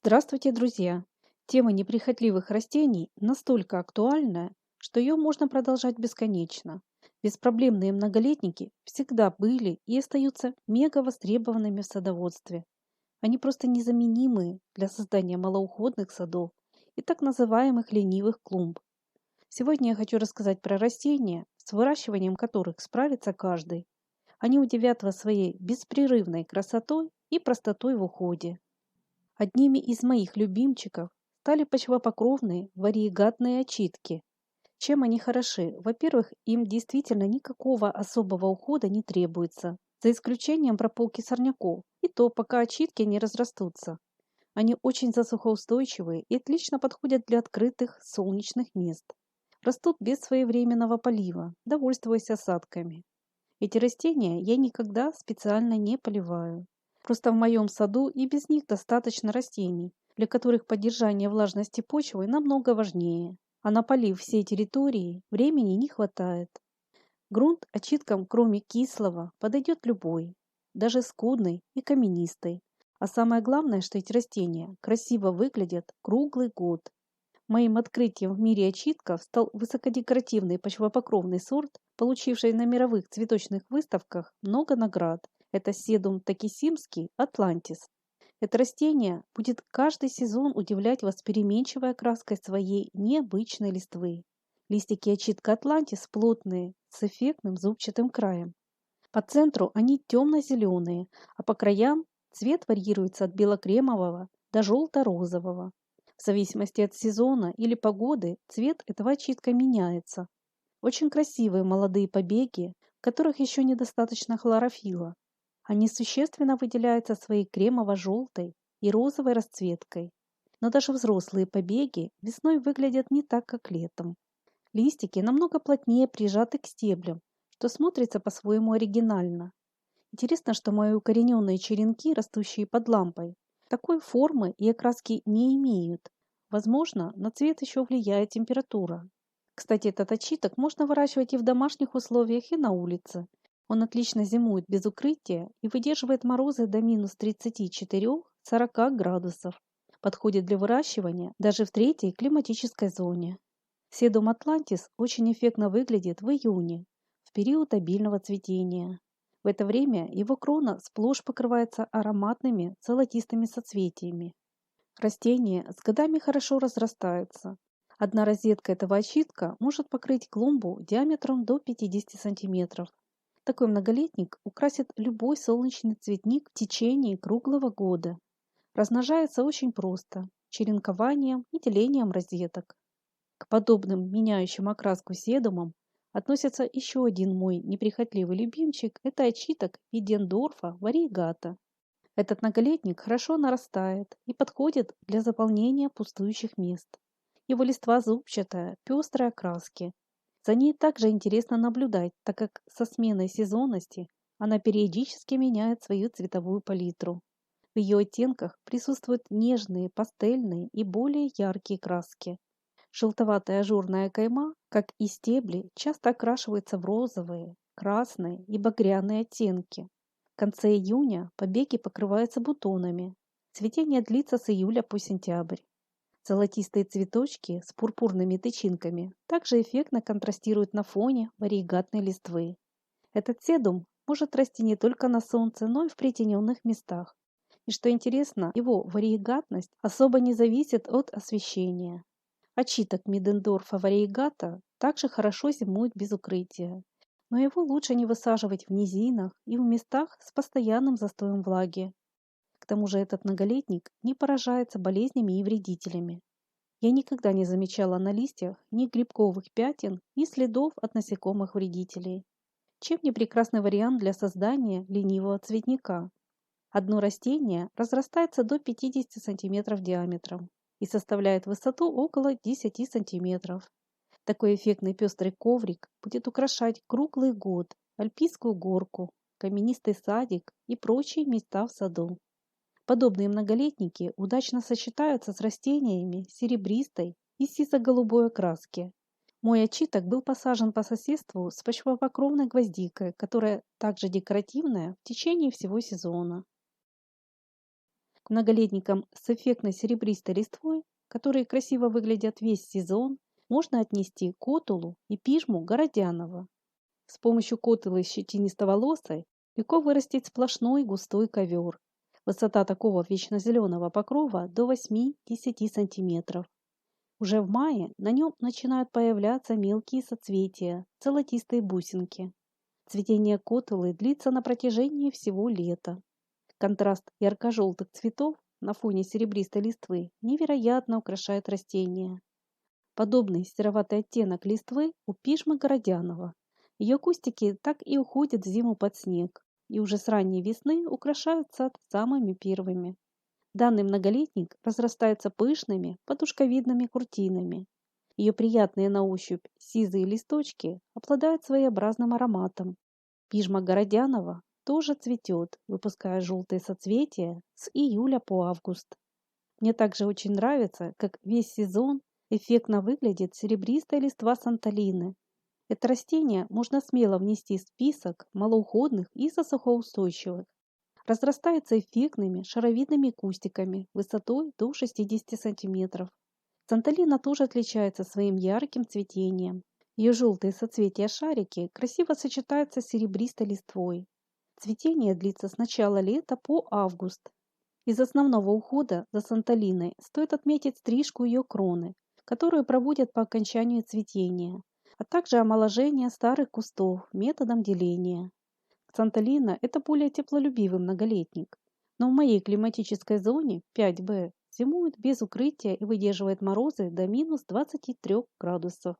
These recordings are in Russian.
Здравствуйте, друзья! Тема неприхотливых растений настолько актуальна, что ее можно продолжать бесконечно. Беспроблемные многолетники всегда были и остаются мега востребованными в садоводстве. Они просто незаменимые для создания малоуходных садов и так называемых ленивых клумб. Сегодня я хочу рассказать про растения, с выращиванием которых справится каждый. Они удивят вас своей беспрерывной красотой и простотой в уходе. Одними из моих любимчиков стали почвопокровные вариегатные очитки. Чем они хороши? Во-первых, им действительно никакого особого ухода не требуется, за исключением прополки сорняков, и то пока очитки не разрастутся. Они очень засухоустойчивые и отлично подходят для открытых солнечных мест. Растут без своевременного полива, довольствуясь осадками. Эти растения я никогда специально не поливаю. Просто в моем саду и без них достаточно растений, для которых поддержание влажности почвы намного важнее. А на полив всей территории времени не хватает. Грунт очиткам, кроме кислого, подойдет любой, даже скудный и каменистый. А самое главное, что эти растения красиво выглядят круглый год. Моим открытием в мире очитков стал высокодекоративный почвопокровный сорт, получивший на мировых цветочных выставках много наград. Это седум такисимский атлантис. Это растение будет каждый сезон удивлять вас переменчивой окраской своей необычной листвы. Листики очитка атлантис плотные, с эффектным зубчатым краем. По центру они темно-зеленые, а по краям цвет варьируется от белокремового до желто-розового. В зависимости от сезона или погоды цвет этого очитка меняется. Очень красивые молодые побеги, в которых еще недостаточно хлорофилла. Они существенно выделяются своей кремово-желтой и розовой расцветкой. Но даже взрослые побеги весной выглядят не так, как летом. Листики намного плотнее прижаты к стеблям, что смотрится по-своему оригинально. Интересно, что мои укорененные черенки, растущие под лампой, такой формы и окраски не имеют. Возможно, на цвет еще влияет температура. Кстати, этот очиток можно выращивать и в домашних условиях, и на улице. Он отлично зимует без укрытия и выдерживает морозы до минус 34-40 градусов. Подходит для выращивания даже в третьей климатической зоне. Седум атлантис очень эффектно выглядит в июне, в период обильного цветения. В это время его крона сплошь покрывается ароматными золотистыми соцветиями. Растение с годами хорошо разрастается. Одна розетка этого очитка может покрыть клумбу диаметром до 50 сантиметров. Такой многолетник украсит любой солнечный цветник в течение круглого года. Размножается очень просто – черенкованием и делением розеток. К подобным меняющим окраску седумам относится еще один мой неприхотливый любимчик – это очиток Видендорфа вариегата. Этот многолетник хорошо нарастает и подходит для заполнения пустующих мест. Его листва зубчатая, пестрой окраски. За ней также интересно наблюдать, так как со сменой сезонности она периодически меняет свою цветовую палитру. В ее оттенках присутствуют нежные, пастельные и более яркие краски. Желтоватая ажурная кайма, как и стебли, часто окрашивается в розовые, красные и багряные оттенки. В конце июня побеги покрываются бутонами. Цветение длится с июля по сентябрь. Золотистые цветочки с пурпурными тычинками также эффектно контрастируют на фоне вариегатной листвы. Этот седум может расти не только на солнце, но и в притененных местах. И что интересно, его вариегатность особо не зависит от освещения. Очиток Мидендорфа вариегата также хорошо зимует без укрытия, но его лучше не высаживать в низинах и в местах с постоянным застоем влаги. К тому же этот многолетник не поражается болезнями и вредителями. Я никогда не замечала на листьях ни грибковых пятен, ни следов от насекомых-вредителей. Чем не прекрасный вариант для создания ленивого цветника. Одно растение разрастается до 50 см диаметром и составляет высоту около 10 см. Такой эффектный пестрый коврик будет украшать круглый год альпийскую горку, каменистый садик и прочие места в саду. Подобные многолетники удачно сочетаются с растениями серебристой и сизо-голубой окраски. Мой очиток был посажен по соседству с почвопокровной гвоздикой, которая также декоративная в течение всего сезона. К многолетникам с эффектной серебристой листвой, которые красиво выглядят весь сезон, можно отнести котулу и пижму городянова. С помощью котылы щетинистоволосой легко вырастить сплошной густой ковер. Высота такого вечно зеленого покрова до 8-10 сантиметров. Уже в мае на нем начинают появляться мелкие соцветия, золотистые бусинки. Цветение котылы длится на протяжении всего лета. Контраст ярко-желтых цветов на фоне серебристой листвы невероятно украшает растение. Подобный сероватый оттенок листвы у пижмы городянова. Ее кустики так и уходят в зиму под снег, и уже с ранней весны украшают сад самыми первыми. Данный многолетник разрастается пышными подушковидными куртинами. Ее приятные на ощупь сизые листочки обладают своеобразным ароматом. Пижма городянова тоже цветет, выпуская желтые соцветия с июля по август. Мне также очень нравится, как весь сезон эффектно выглядит серебристая листва санталины. Это растение можно смело внести в список малоуходных и засухоустойчивых. Разрастается эффектными шаровидными кустиками высотой до 60 сантиметров. Санталина тоже отличается своим ярким цветением. Ее желтые соцветия шарики красиво сочетаются с серебристой листвой. Цветение длится с начала лета по август. Из основного ухода за санталиной стоит отметить стрижку ее кроны, которую проводят по окончанию цветения, а также омоложение старых кустов методом деления. Санталина – это более теплолюбивый многолетник, но в моей климатической зоне 5Б зимует без укрытия и выдерживает морозы до минус 23 градусов.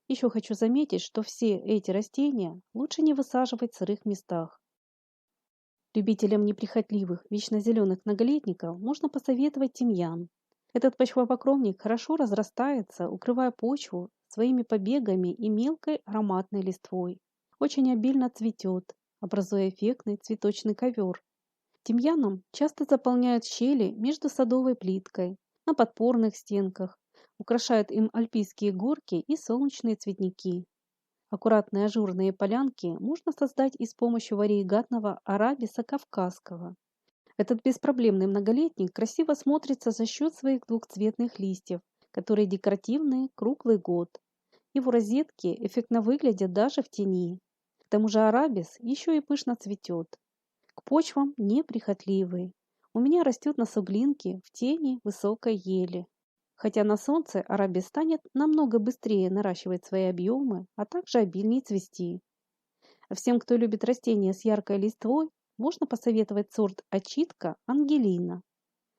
Еще хочу заметить, что все эти растения лучше не высаживать в сырых местах. Любителям неприхотливых, вечно зеленых многолетников можно посоветовать тимьян. Этот почвопокровник хорошо разрастается, укрывая почву своими побегами и мелкой ароматной листвой. Очень обильно цветет, образуя эффектный цветочный ковер. Тимьяном часто заполняют щели между садовой плиткой, на подпорных стенках, украшают им альпийские горки и солнечные цветники. Аккуратные ажурные полянки можно создать и с помощью вариегатного арабиса кавказского. Этот беспроблемный многолетник красиво смотрится за счет своих двухцветных листьев, которые декоративные круглый год. Его розетки эффектно выглядят даже в тени. К тому же арабис еще и пышно цветет. К почвам неприхотливый. У меня растет на суглинке в тени высокой ели. Хотя на солнце арабис станет намного быстрее наращивать свои объемы, а также обильнее цвести. А всем, кто любит растения с яркой листвой, можно посоветовать сорт очитка Ангелина.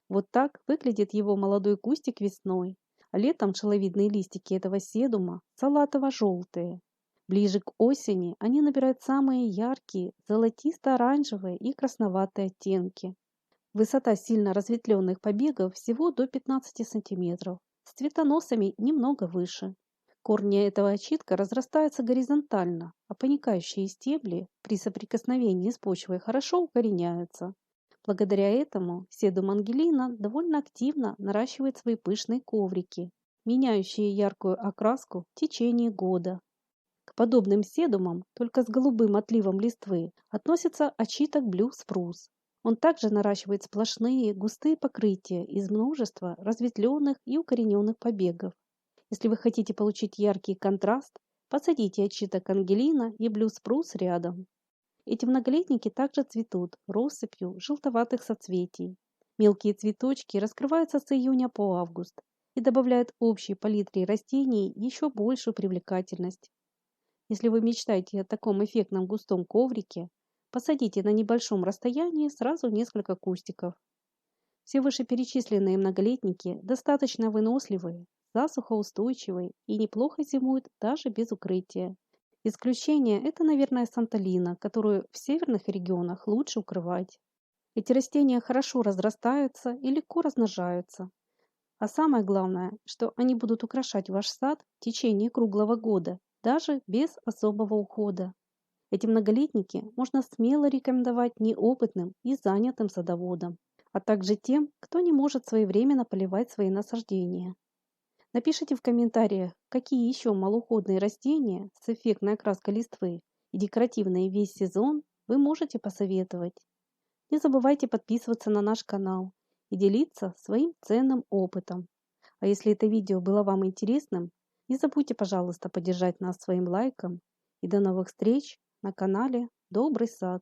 Вот так выглядит его молодой кустик весной, а летом шеловидные листики этого седума салатово-желтые. Ближе к осени они набирают самые яркие золотисто-оранжевые и красноватые оттенки. Высота сильно разветвленных побегов всего до 15 см, с цветоносами немного выше. Корни этого очитка разрастаются горизонтально, а поникающие стебли при соприкосновении с почвой хорошо укореняются. Благодаря этому седум ангелина довольно активно наращивает свои пышные коврики, меняющие яркую окраску в течение года. К подобным седумам, только с голубым отливом листвы, относится очиток Blue Spruce. Он также наращивает сплошные густые покрытия из множества разветвленных и укорененных побегов. Если вы хотите получить яркий контраст, посадите очиток ангелина и Blue Spruce рядом. Эти многолетники также цветут россыпью желтоватых соцветий. Мелкие цветочки раскрываются с июня по август и добавляют общей палитре растений еще большую привлекательность. Если вы мечтаете о таком эффектном густом коврике, посадите на небольшом расстоянии сразу несколько кустиков. Все вышеперечисленные многолетники достаточно выносливые, засухоустойчивые и неплохо зимуют даже без укрытия. Исключение – это, наверное, санталина, которую в северных регионах лучше укрывать. Эти растения хорошо разрастаются и легко размножаются. А самое главное, что они будут украшать ваш сад в течение круглого года, даже без особого ухода. Эти многолетники можно смело рекомендовать неопытным и занятым садоводам, а также тем, кто не может своевременно поливать свои насаждения. Напишите в комментариях, какие еще малоуходные растения с эффектной окраской листвы и декоративные весь сезон вы можете посоветовать. Не забывайте подписываться на наш канал и делиться своим ценным опытом. А если это видео было вам интересным, не забудьте, пожалуйста, поддержать нас своим лайком. И до новых встреч на канале Добрый сад.